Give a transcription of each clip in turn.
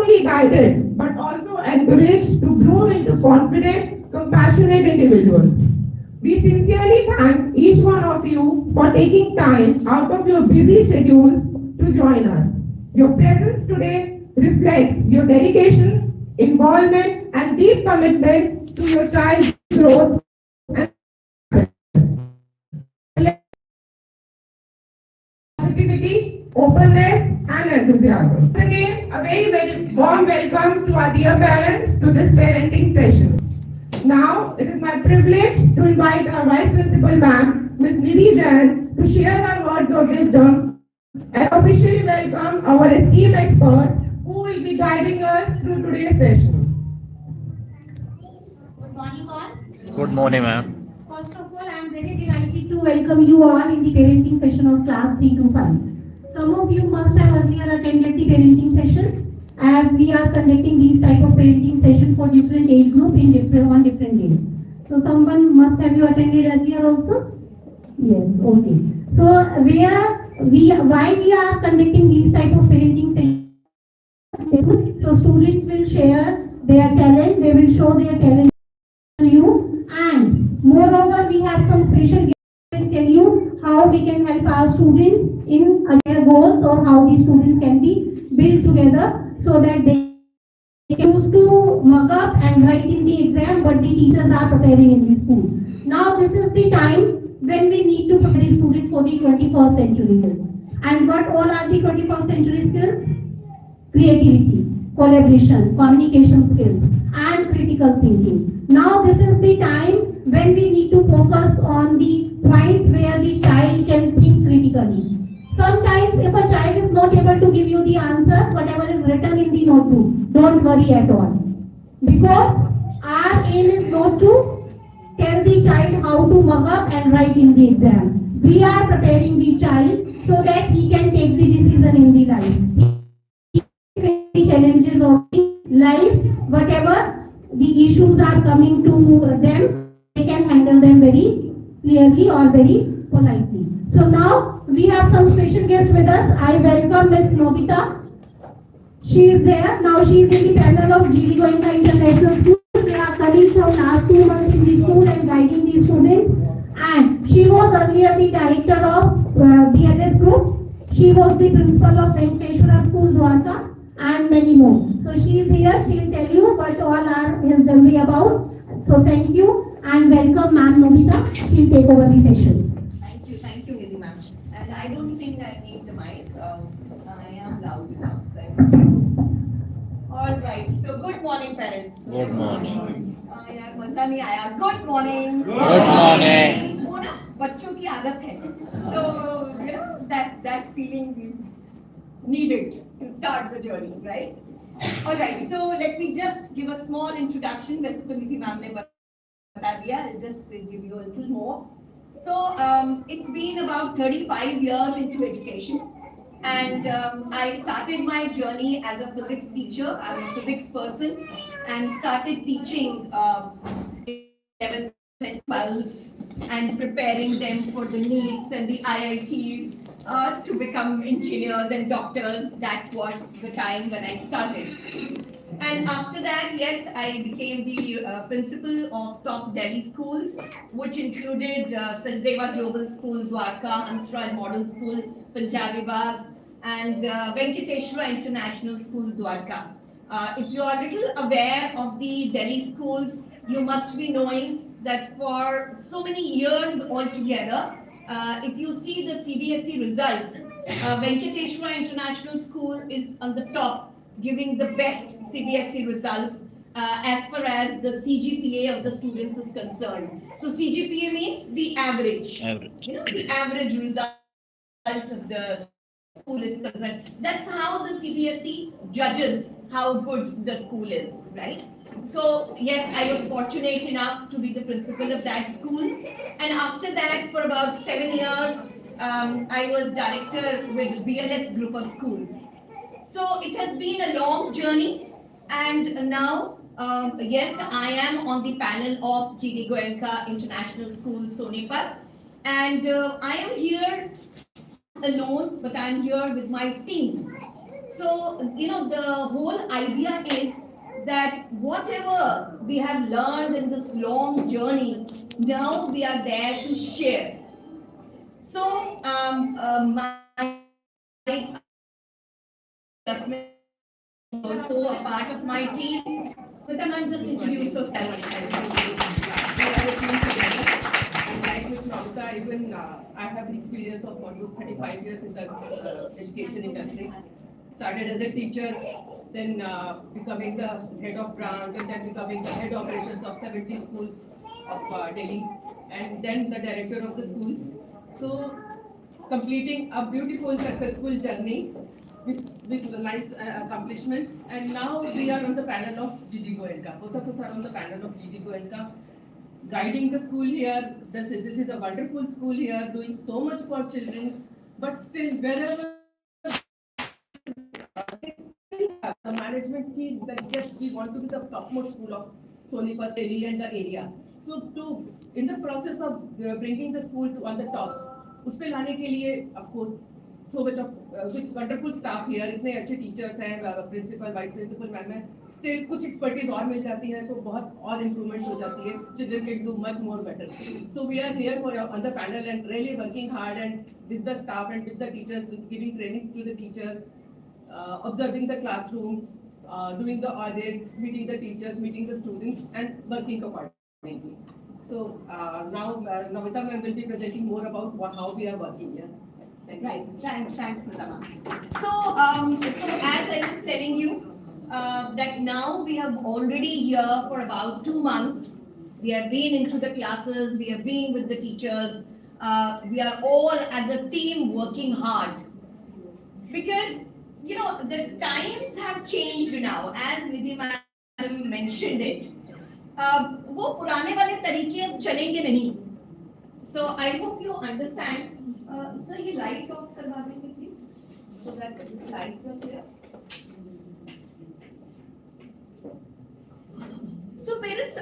only guided but also encouraged to grow into confident, compassionate individuals. We sincerely thank each one of you for taking time out of your busy schedules to join us. Your presence today reflects your dedication, involvement, and deep commitment to your child's growth and positivity, openness, and enthusiasm. Once again, a very warm welcome to our dear parents to this parenting session. Now, it is my privilege to invite our Vice Principal Ma'am, Ms. Nidhi Jain, to share her words of wisdom and officially welcome our esteemed experts who will be guiding us through today's session. Good morning, all. Good morning, ma'am. First of all, I am very delighted to welcome you all in the parenting session of class 3 to 5. Some of you must have earlier attended the parenting session, as we are conducting these type of parenting session for different age group on different days. So someone must have you attended earlier also? Yes, okay. So why we are conducting these type of parenting session? So students will share their talent, they will show their talent to you, and moreover we have some special guests who will tell you how we can help our students in their goals, or how these students can be built together so that they used to mug up and write in the exam what the teachers are preparing in the school. Now this is the time when we need to prepare the student for the 21st century skills. And what all are the 21st century skills? Creativity, collaboration, communication skills, and critical thinking. Now this is the time when we need to focus on the points where the child can think critically. Sometimes if a child is not able to give you the answer, whatever is written in the notebook, don't worry at all. Because our aim is not to tell the child how to mug up and write in the exam. We are preparing the child so that he can take the decision in the life. The challenges of the life, whatever the issues are coming to them, they can handle them very clearly or very politely. So now we have some special guests with us. I welcome Ms. Nobita. She is there. Now she is in the panel of GD Goenka International School. They are coming from last 2 months in the school and guiding the students. And she was earlier the director of BLS Group. She was the principal of Venkateshwara School, Dwarka, and many more. So she is here. She will tell you what all are his journey about. So thank you and welcome Ma'am Nobita. She will take over the session. Thank you, Nidhi ma'am. And I don't think I need the mic. I am loud enough. All right. So good morning, parents. Good morning. यार मजा नहीं आया. Good morning. Good morning. वो ना बच्चों की आदत है. So you know that feeling is needed to start the journey, right? All right. So let me just give a small introduction. वैसे तो निधि मैम ने बता दिया. I'll just give you a little more. So it's been about 35 years into education, and I started my journey as a physics teacher. I'm a physics person and started teaching 11th and 12th and preparing them for the NEETs and the IITs to become engineers and doctors. That was the time when I started. And after that, yes, I became the principal of top Delhi schools, which included Sajdeva Global School, Dwarka, Ansral Model School, Punjabi Bagh, and Venkateshwara International School, Dwarka. If you are a little aware of the Delhi schools, you must be knowing that for so many years altogether, if you see the CBSE results, Venkateshwara International School is on the top, giving the best CBSE results as far as the CGPA of the students is concerned. So CGPA means the average. You know, the average result of the school is concerned. That's how the CBSE judges how good the school is, right? So yes, I was fortunate enough to be the principal of that school, and after that, for about 7 years, I was director with BLS group of schools. So it has been a long journey, and now, yes, I am on the panel of GD Goenka International School, Sonipat, and I am here alone, but I am here with my team. So, the whole idea is that whatever we have learned in this long journey, now we are there to share. So, also a part of my team. So, come on, just introduce yourself. We are a team together. And like Ms. Mamta, even I have an experience of almost 35 years in the education industry. Started as a teacher, then becoming the head of branch, and then becoming the head operations of 70 schools of Delhi, and then the director of the schools. So completing a beautiful, successful journey with nice accomplishments. And now we are on the panel of GD Goenka. Both of us are on the panel of GD Goenka, guiding the school here. This is a wonderful school here, doing so much for children. But still, wherever the management feels that yes, we want to be the topmost school of Sonipat, Delhi and the area. So in the process of bringing the school to on the top, उसपे लाने के लिए of course so much of with wonderful staff here, इतने अच्छे teachers हैं, principal, vice principal ma'am है, still कुछ expertise और मिल जाती है तो बहुत और improvement हो जाती है, children can do much more better. So we are here for on the panel and really working hard and with the staff and with the teachers, giving trainings to the teachers, observing the classrooms, doing the audits, meeting the teachers, meeting the students, and working accordingly. So now Navita ma'am will be presenting more about how we are working here. Right. Thanks, Sudama. So, as I was telling you, that now we have already here for about 2 months. We have been into the classes, we have been with the teachers. We are all as a team working hard. Because, the times have changed now, as Nidhi madam mentioned it. वो पुराने वाले तरीके अब चलेंगे नहीं. So I hope you understand. Sir, ये light off करवा देंगे please, so that the slides are clear. So parents,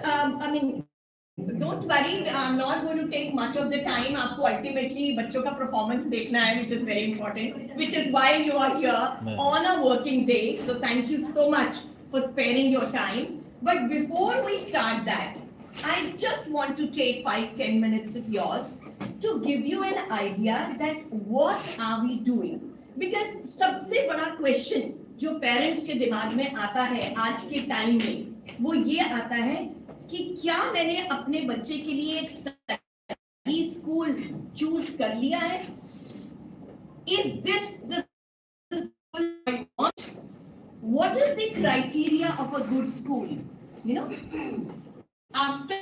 don't worry, I'm not going to take much of the time. आपको ultimately बच्चों का performance देखना है, which is very important, which is why you are here on a working day. So thank you so much for sparing your time. But before we start that, I just want to take 5-10 minutes of yours to give you an idea that what are we doing. Because सबसे बड़ा question जो parents के दिमाग में आता है आज के time में, वो ये आता है कि क्या मैंने अपने बच्चे के लिए एक सही स्कूल चूज कर लिया है? Is this the school I want? What is the criteria of a good school? After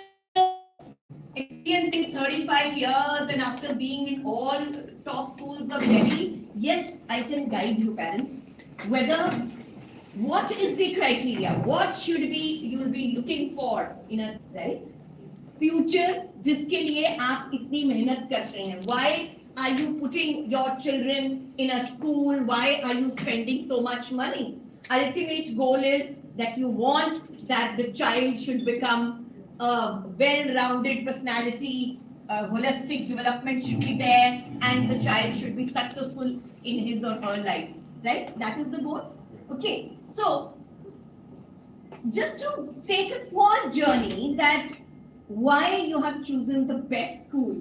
experiencing 35 years and after being in all top schools of Delhi, yes, I can guide you parents. What is the criteria? What should be you'll be looking for in a right future? जिसके लिए आप इतनी मेहनत करते हैं? Why are you putting your children in a school? Why are you spending so much money? Ultimate goal is that you want that the child should become a well-rounded personality, holistic development should be there, and the child should be successful in his or her life. Right? That is the goal. Okay. So, just to take a small journey that why you have chosen the best school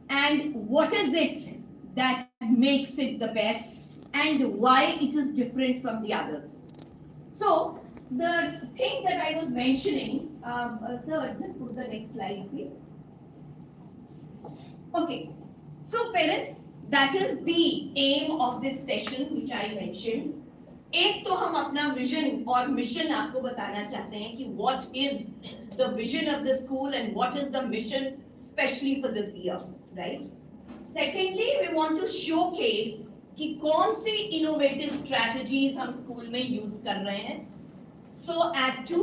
and what is it that makes it the best and why it is different from the others. So, the thing that I was mentioning, sir, just put the next slide, please. Okay, so parents, that is the aim of this session which I mentioned. एक तो हम अपना vision और mission आपको बताना चाहते हैं कि what is the vision of the school and what is the mission especially for this year, right? Secondly, we want to showcase कि कौन सी innovative strategies हम स्कूल में यूज कर रहे हैं so as to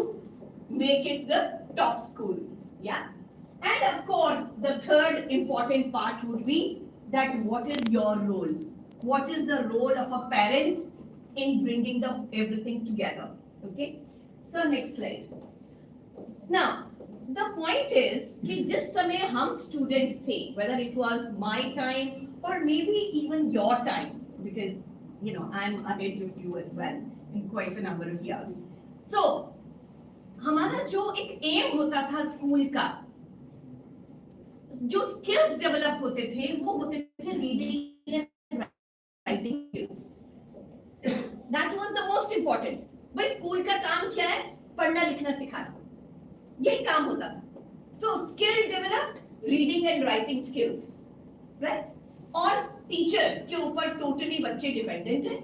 make it the top school, yeah? And of course, the third important part would be that what is your role? What is the role of a parent in bringing everything together, okay? So next slide. Now, the point is कि जिस समय हम students थे, whether it was my time or maybe even your time, because I'm ahead of you as well in quite a number of years. So, हमारा जो एक M होता था स्कूल का, जो स्किल्स डेवलप होते थे वो होते थे reading and writing skills. That was the most important. भाई स्कूल का काम क्या है? पढ़ना लिखना सिखाना, यही काम होता था. So skill developed, reading and writing skills, right. और टीचर के ऊपर टोटली बच्चे डिपेंडेंट हैं.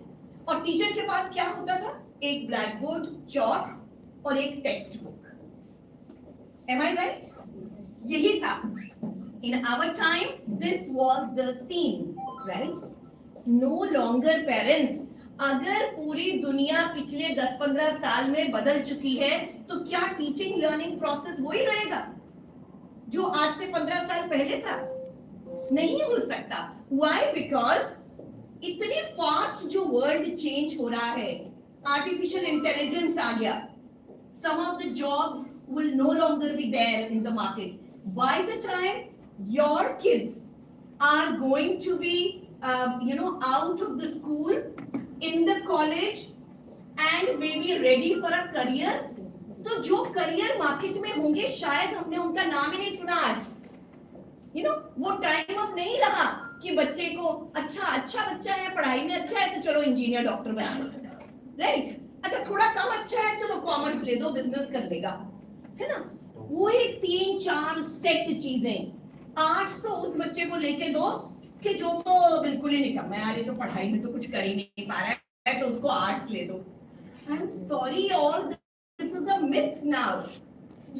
और टीचर के पास क्या होता था? एक ब्लैक बोर्ड, चॉक और एक टेक्स्ट बुक. एम आई राइट? यही था. In our times, this was the scene, right? No longer parents. अगर पूरी दुनिया पिछले 10-15 साल में बदल चुकी है, तो क्या टीचिंग लर्निंग प्रोसेस वही रहेगा जो आज से 15 साल पहले था? नहीं हो सकता. Why? Because इतनी फास्ट जो वर्ल्ड चेंज हो रहा है, आर्टिफिशियल इंटेलिजेंस आ गया. Some of the jobs will no longer be there in the market. By the time your kids are going to be out of the school, in the college and maybe ready for a career, तो जो career market में होंगे शायद हमने उनका नाम ही नहीं सुना आज. वो टाइम अब नहीं रहा कि बच्चे को अच्छा बच्चा है, पढ़ाई में अच्छा है तो चलो इंजीनियर डॉक्टर बना लो, राइट. अच्छा थोड़ा कम अच्छा है, चलो कॉमर्स ले दो, बिजनेस कर लेगा, है ना. वो एक 3-4 सेट चीजें. आज तो उस बच्चे को लेके दो कि जो तो बिल्कुल ही निकम्मा है, यार ये तो पढ़ाई में तो कुछ कर ही नहीं पा रहा है, तो उसको आर्ट्स ले दो. I am sorry, all this is a myth now.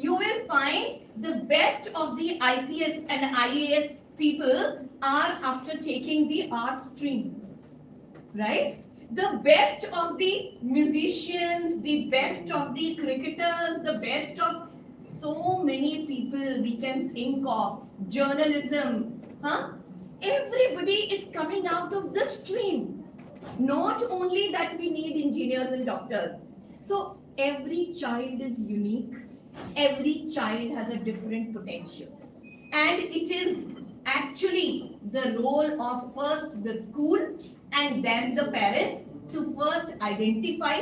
You will find the best of the IPS and IAS people are after taking the art stream, right? The best of the musicians, the best of the cricketers, the best of so many people we can think of, journalism, everybody is coming out of this stream. Not only that we need engineers and doctors. So every child is unique. Every child has a different potential. And it is actually the role of first the school and then the parents to first identify,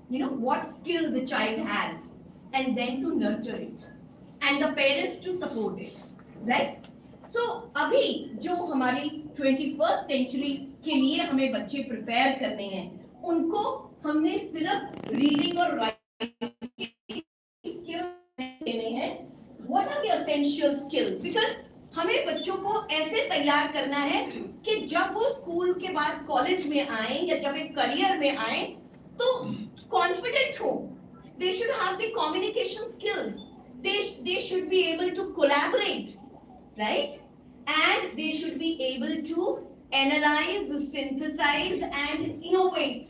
what skill the child has, and then to nurture it. And the parents to support it. Right? So, अभी जो हमारी 21st century के लिए हमें बच्चे prepare करने हैं, उनको हमने सिर्फ रीडिंग और राइटिंग देने हैं. What are the essential skills? Because हमें बच्चों को ऐसे तैयार करना है कि जब वो स्कूल के बाद कॉलेज में आए या जब एक करियर में आए तो कॉन्फिडेंट हो. They should have the communication skills. They should be able to collaborate, right? And they should be able to analyze, synthesize, and innovate.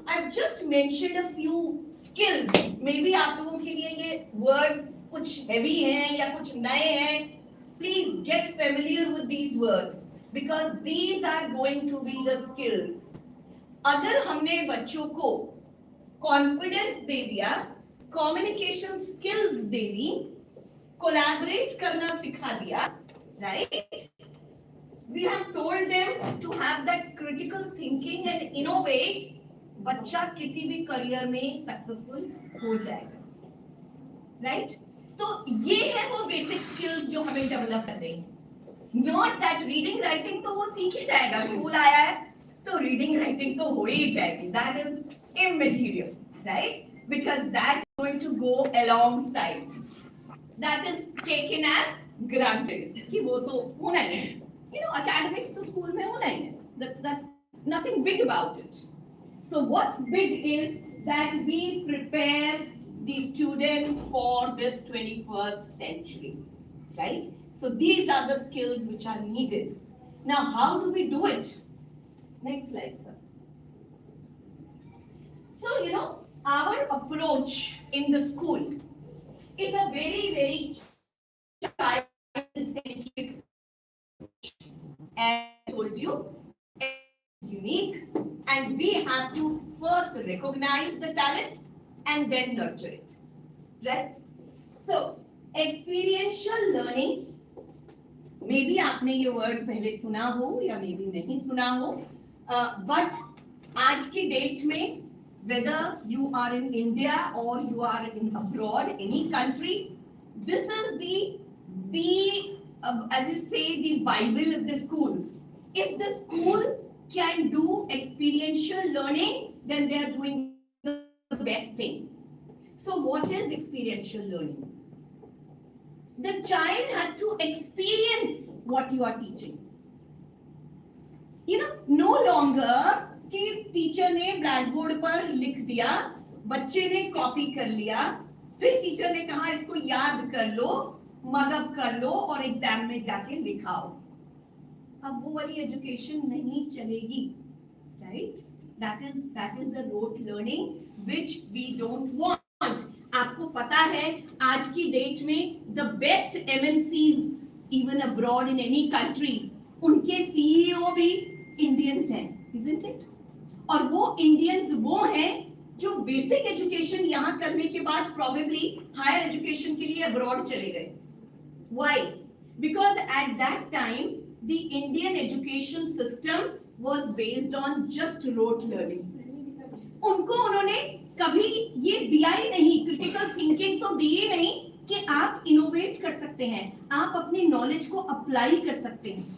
I've just mentioned a few skills. Maybe आप लोगों के लिए ये words कुछ heavy हैं या कुछ नए हैं. Please get familiar with these words because these are going to be the skills. अगर हमने बच्चों को confidence दे दिया, communication skills दे दी, collaborate करना सिखा दिया, right? We have told them to have that critical thinking and innovate. बच्चा किसी भी करियर में सक्सेसफुल हो जाएगा, राइट? तो ये है वो बेसिक स्किल्स जो हमें डेवलप कर रही हैं. नॉट दैट रीडिंग राइटिंग तो वो सीख ही जाएगा, स्कूल आया है तो रीडिंग राइटिंग तो हो ही जाएगी. That is immaterial, right? Because that is going to go alongside. That is taken as granted कि वो तो होना ही है. एकेडमिक्स तो स्कूल में होना ही है. That's nothing big about it. So what's big is that we prepare the students for this 21st century, right? So these are the skills which are needed. Now, how do we do it? Next slide, sir. So, our approach in the school is a very, very child-centric approach. As I told you, it's unique. And we have to first recognize the talent and then nurture it, right? So, experiential learning. Maybe आपने ये word पहले सुना हो या maybe नहीं सुना हो. But आज की डेट में, whether you are in India or you are in abroad, any country, this is the as you say, the Bible of the schools. If the school can do experiential learning, then they are doing the best thing. So what is experiential learning? The child has to experience what you are teaching. No longer कि teacher ने black board पर लिख दिया, बच्चे ने copy कर लिया, फिर टीचर ने कहा इसको याद कर लो, मगअप कर लो और एग्जाम में जाके लिखाओ. अब वो वाली एजुकेशन नहीं चलेगी, right? That is the rote learning which we don't want. आपको पता है आज की डेट में the best MNCs even abroad in any countries, उनके CEO भी इंडियंस हैं, isn't it? और वो इंडियंस वो हैं जो बेसिक एजुकेशन यहाँ करने के बाद probably हायर एजुकेशन के लिए अब्रॉड चले गए. Why? Because at that time the Indian education system was based on just rote learning. उनको उन्होंने कभी ये दिया ही नहीं, क्रिटिकल थिंकिंग तो दी ही नहीं कि आप इनोवेट कर सकते हैं, आप अपनी नॉलेज को अप्लाई कर सकते हैं.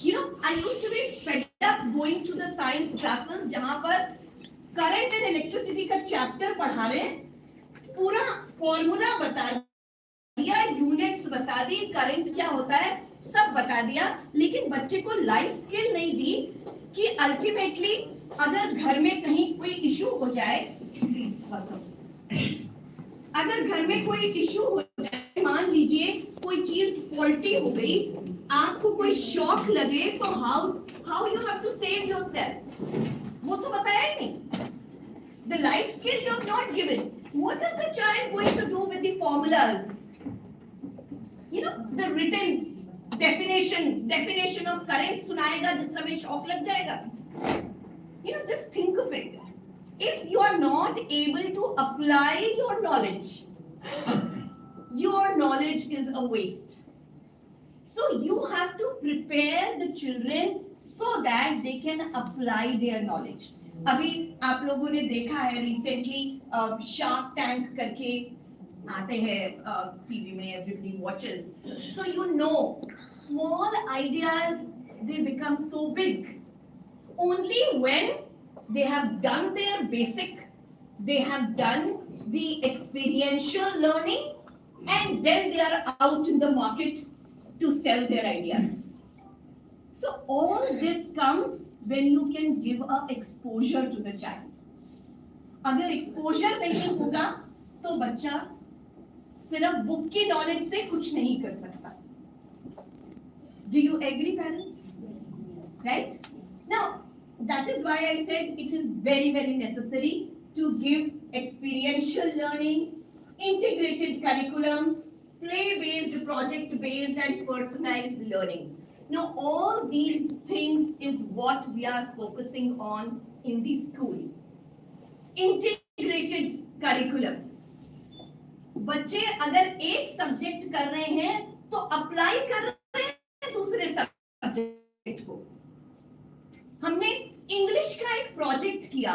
I used to be fed up going to the science classes जहां पर करंट एंड इलेक्ट्रिसिटी का चैप्टर पढ़ा रहे, पूरा फॉर्मूला बता दिया, यूनिट्स बता दी, करंट क्या होता है सब बता दिया, लेकिन बच्चे को लाइफ स्किल नहीं दी कि अल्टीमेटली अगर घर में कहीं कोई इशू हो जाए, अगर घर में कोई इशू हो जाए, मान लीजिए कोई चीज फॉल्टी हो गई, आपको कोई शॉक लगे, तो how you have to save yourself, वो तो बताया ही नहीं. The life skill you have not given. What is the child going to do with the formulas? The written definition of current सुनाएगा जिस समय शॉक लग जाएगा. Just think of it. If you are not able to apply your knowledge is a waste. So you have to prepare the children so that they can apply their knowledge. अभी आप लोगों ने देखा है recently Shark Tank करके आते हैं TV में, everybody watches. So small ideas, they become so big only when they have done their basic, they have done the experiential learning, and then they are out in the market to sell their ideas. So all this comes when you can give a exposure to the child. अगर exposure नहीं होगा तो बच्चा सिर्फ book की knowledge से कुछ नहीं कर सकता. Do you agree, parents? Right? Now, that is why I said it is very, very necessary to give experiential learning, integrated curriculum, play-based, project-based, and personalized learning. Now, all these things is what we are focusing on in the school. Integrated curriculum. बच्चे अगर एक subject कर रहे हैं तो apply कर रहे हैं दूसरे सब्जेक्ट को. हमने इंग्लिश का एक प्रोजेक्ट किया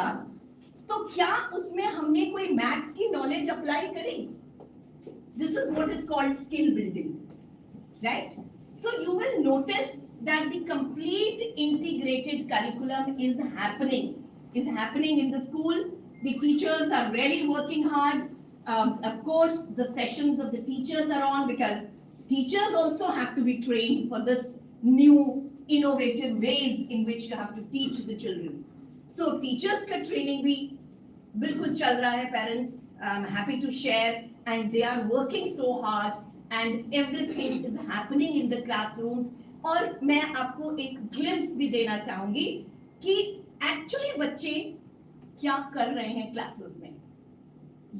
तो क्या उसमें हमने कोई मैथ्स की नॉलेज अप्लाई करी? This is what is called skill building, right? So you will notice that the complete integrated curriculum is happening in the school. The teachers are really working hard. Of course, the sessions of the teachers are on because teachers also have to be trained for this new innovative ways in which you have to teach the children. So teachers का training भी बिल्कुल चल रहा है, parents. I'm happy to share, and they are working so hard, and everything is happening in the classrooms. और मैं आपको एक glimpse भी देना चाहूँगी कि actually बच्चे क्या कर रहे हैं classes में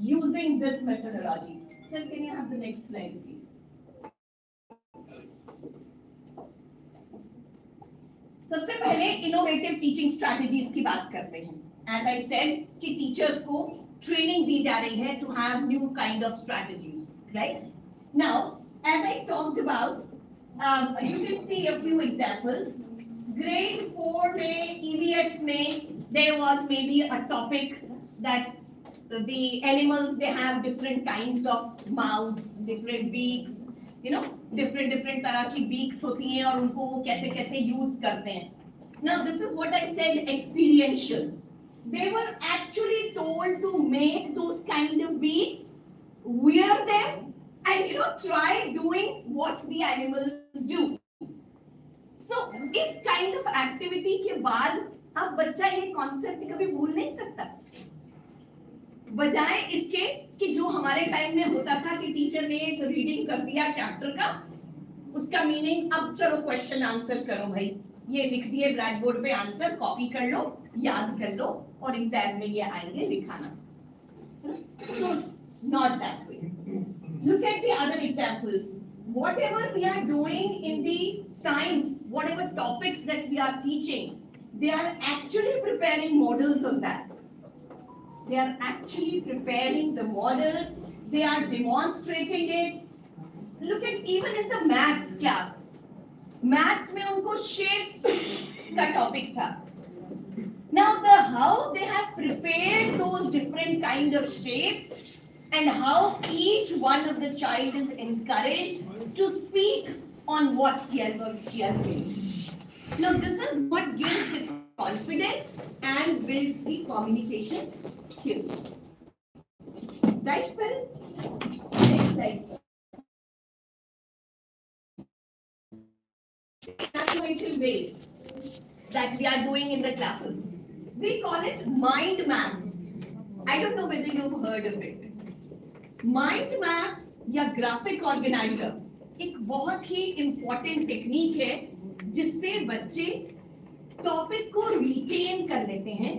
using this methodology. Sir, can you have the next slide, please? सबसे पहले इनोवेटिव टीचिंग स्ट्रैटेजीज की बात करते हैं. As I said कि टीचर्स को ट्रेनिंग दी जा रही है to have new kind of strategies, right? Now, as I talked about, you can see a few examples. grade 4 में EVS में there was maybe a topic that the animals, they have different kinds of mouths, different beaks, you know, different तरह की beaks होती हैं और उनको वो कैसे use करते हैं. Now this is what I said, experiential. They were actually told to make those kind of beaks, wear them, and you know, try doing what the animals do. So इस kind of activity के बाद अब बच्चा ये concept कभी भूल नहीं सकता. बजाय इसके कि जो हमारे टाइम में होता था कि टीचर ने एक रीडिंग कर दिया चैप्टर का, उसका मीनिंग अब चलो क्वेश्चन आंसर करो भाई, ये लिख दिए ब्लैक बोर्ड पे आंसर, कॉपी कर लो, याद कर लो और एग्जाम में ये आएंगे लिखाना. So not that way. Look at the other examples. Whatever we are doing in the science, whatever topics that we are teaching, they are actually preparing models on that. They are actually preparing the models, they are demonstrating it. Look at even in the maths class. Maths में उनको shapes का topic था. Now how they have prepared those different kind of shapes and how each one of the child is encouraged to speak on what he has or she has been. Now this is what gives the confidence and builds the communication skills. Right, parents? Next slide. Transformative way that we are doing in the classes. We call it mind maps. I don't know whether you've heard of it. Mind maps या graphic organizer एक बहुत ही important technique है जिससे बच्चे topic को retain कर लेते हैं.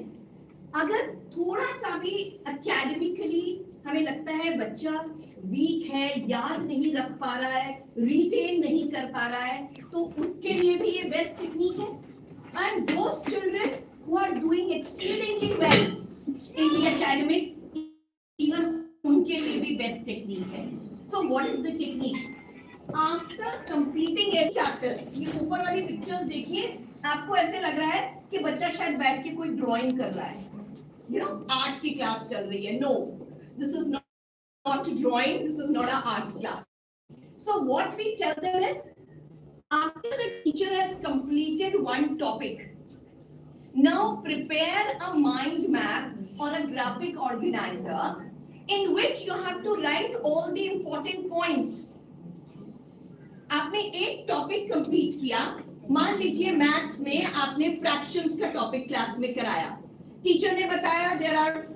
अगर थोड़ा सा भी academically हमें लगता है बच्चा वीक है, याद नहीं रख पा रहा है, रिटेन नहीं कर पा रहा है, तो उसके लिए भी ये बेस्ट टेक्निक है. And those children who are doing exceedingly well in the academics, even उनके लिए भी बेस्ट टेक्निक है. So what is the technique? After completing a chapter, ये ऊपर वाली पिक्चर्स देखिए, आपको ऐसे लग रहा है कि बच्चा शायद बैठ के कोई ड्राइंग कर रहा है, you know, आर्ट की क्लास चल रही है. No, this is not drawing, this is not an art class. So what we tell them is, after the teacher has completed one topic, now prepare a mind map or a graphic organizer in which you have to write all the important points. आपने एक topic complete किया, मान लीजिए maths में आपने fractions का topic class में कराया. टीचर ने बताया there are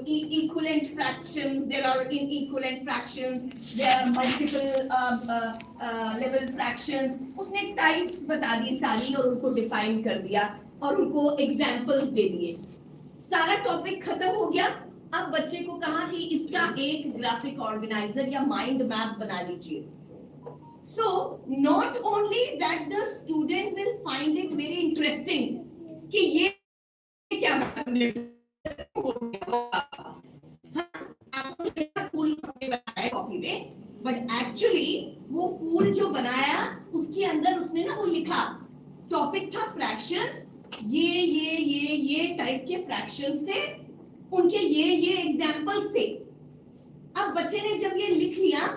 equivalent fractions, there are inequivalent fractions, there are multiple level fractions. उसने टाइप्स बता दी सारी और उनको डिफाइन कर दिया और उनको एग्जांपल्स दे दिए. सारा टॉपिक खत्म हो गया. अब बच्चे को कहा कि इसका एक ग्राफिक ऑर्गेनाइजर या माइंड मैप बना लीजिए. So not only that the student will find it very interesting कि ये क्या फूल बनाया कॉपी में, बट एक्चुअली वो फूल जो बनाया उसके अंदर उसने ना वो लिखा, टॉपिक था फ्रैक्शंस, ये टाइप के फ्रैक्शंस थे, उनके ये एग्जांपल्स थे. अब बच्चे ने जब ये लिख लिया,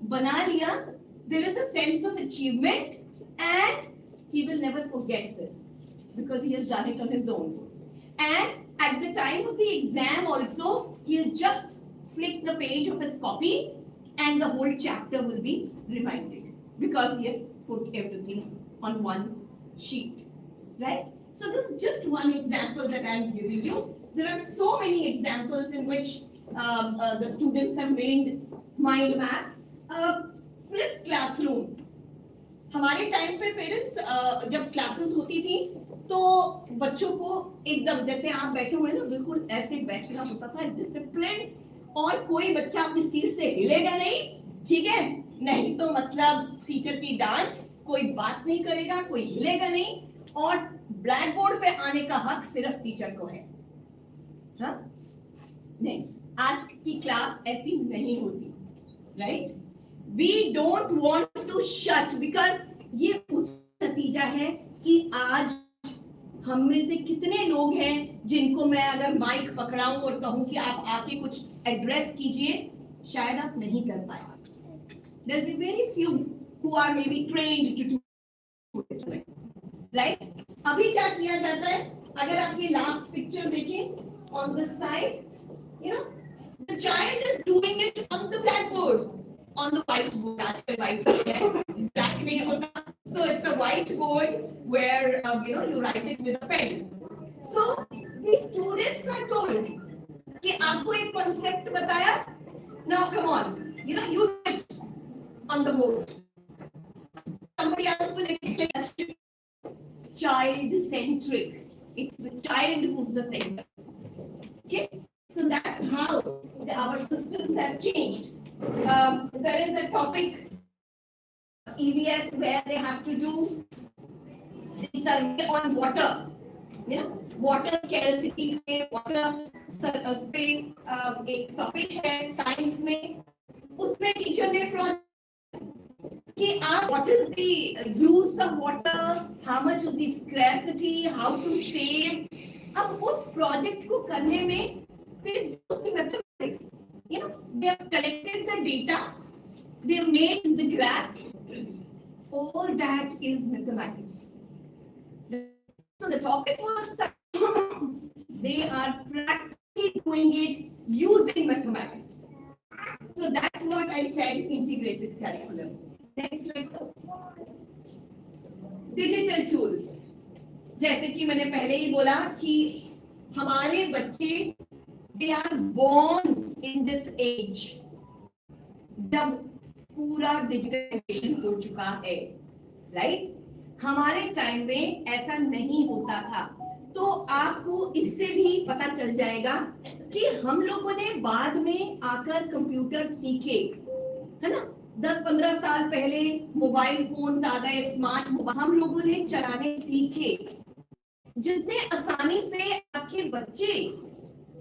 बना लिया, there is a sense of achievement and he will never forget this because he has done it on his own. And at the time of the exam also, he'll just flick the page of his copy and the whole chapter will be reminded because he has put everything on one sheet, right? So this is just one example that I am giving you. There are so many examples in which the students have made mind maps. Flip classroom. हमारे time पे parents जब classes होती थी तो बच्चों को एकदम जैसे आप बैठे हुए ना बिल्कुल ऐसे बैठना होता था, डिसिप्लिन, और कोई बच्चा अपनी सीट से हिलेगा नहीं, ठीक है, नहीं तो मतलब टीचर की डांट, कोई बात नहीं करेगा, कोई हिलेगा नहीं, और ब्लैक बोर्ड पे आने का हक सिर्फ टीचर को है. हाँ नहीं, आज की क्लास ऐसी नहीं होती, right? We don't want to shut because ये उस नतीजा है कि आज हम में से कितने लोग हैं जिनको मैं अगर माइक पकड़ाऊं और कहूं कि आप आके कुछ एड्रेस कीजिए, शायद आप नहीं कर पाए. There'll be very few who are maybe trained to do it, right? अभी क्या किया जाता है, अगर आप ये लास्ट पिक्चर देखें on the side, you know, the child is doing it on the blackboard, on the whiteboard. आजकल whiteboard है, black नहीं होता, so it's a whiteboard where you know, you write it with a pen. So the students are told कि आपको एक concept बताया, now come on, you know, you do it on the board. Somebody else will explain. Child centric. It's the child who's the center. Okay, so that's how our systems have changed. There is a topic EVS where they have to do the survey on water. You know, water scarcity पे water पे एक topic है science में, उसमें teacher ने project कि आप what is the use of water, how much is the scarcity, how to save. अब उस project को करने में फिर उसकी mathematics, you know, they have collected the data, they have made the graphs, all that is mathematics. So the topic was they are practically doing it using mathematics. So that's what I said, integrated curriculum. Next slide, sir. Digital tools. जैसे कि मैंने पहले ही बोला कि हमारे बच्चे they are born in this age जब पूरा डिजिटलाइजेशन हो चुका है, राइट? हमारे टाइम में ऐसा नहीं होता था. तो आपको इससे भी पता चल जाएगा कि हम लोगों ने बाद में आकर कंप्यूटर सीखे, है ना? 10-15 साल पहले मोबाइल फोन्स आ गए, स्मार्ट मोबाइल हम लोगों ने चलाने सीखे. जितने आसानी से आपके बच्चे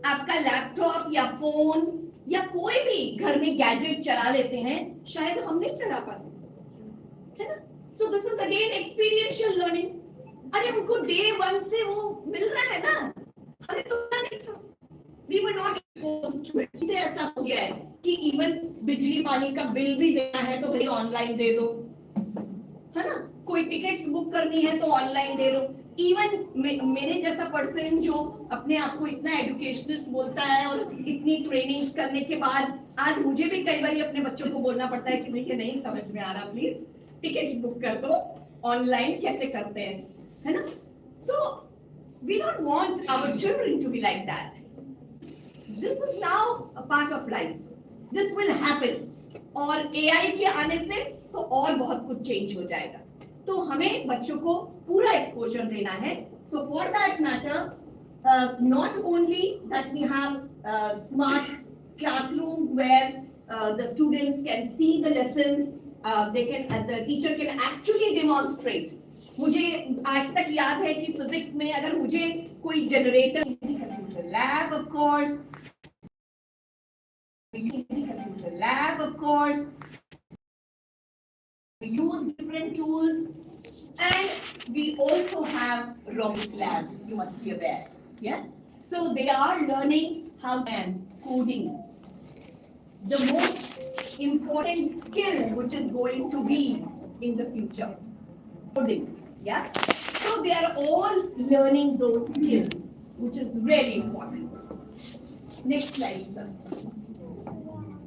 आपका लैपटॉप या फोन या कोई भी घर में गैजेट चला लेते हैं, शायद हम नहीं चला पाते, है ना? So this is again experiential learning. अरे उनको डे 1 से वो मिल रहा है ना, अरे तो नहीं था. We were not exposed to it. इससे ऐसा हो गया है कि इवन बिजली पानी का बिल भी देना है तो भाई ऑनलाइन दे दो, है ना? कोई टिकट्स बुक करनी है तो ऑनलाइन दे दो. इवन मेरे जैसा पर्सन जो अपने आप को इतना एजुकेशनिस्ट बोलता है और इतनी ट्रेनिंग्स करने के बाद आज मुझे भी कई बार अपने बच्चों को बोलना पड़ता है कि मुझे नहीं समझ में आ रहा, प्लीज टिकट्स बुक कर दो, ऑनलाइन कैसे करते हैं, है ना? So we don't want our children to be like that. This is now a part of life. This will happen. और AI के आने से तो और बहुत कुछ चेंज हो जाएगा. तो हमें बच्चों को पूरा एक्सपोजर देना है. So for that matter, not only that we have smart classrooms where the students can see the lessons, the teacher can actually demonstrate. मुझे आज तक याद है कि फिजिक्स में अगर मुझे कोई generator, computer lab of course, we use different tools, and we also have robotics lab. You must be aware, yeah. So they are learning how and coding, the most important skill which is going to be in the future, coding, yeah. So they are all learning those skills, which is really important. Next slide, sir.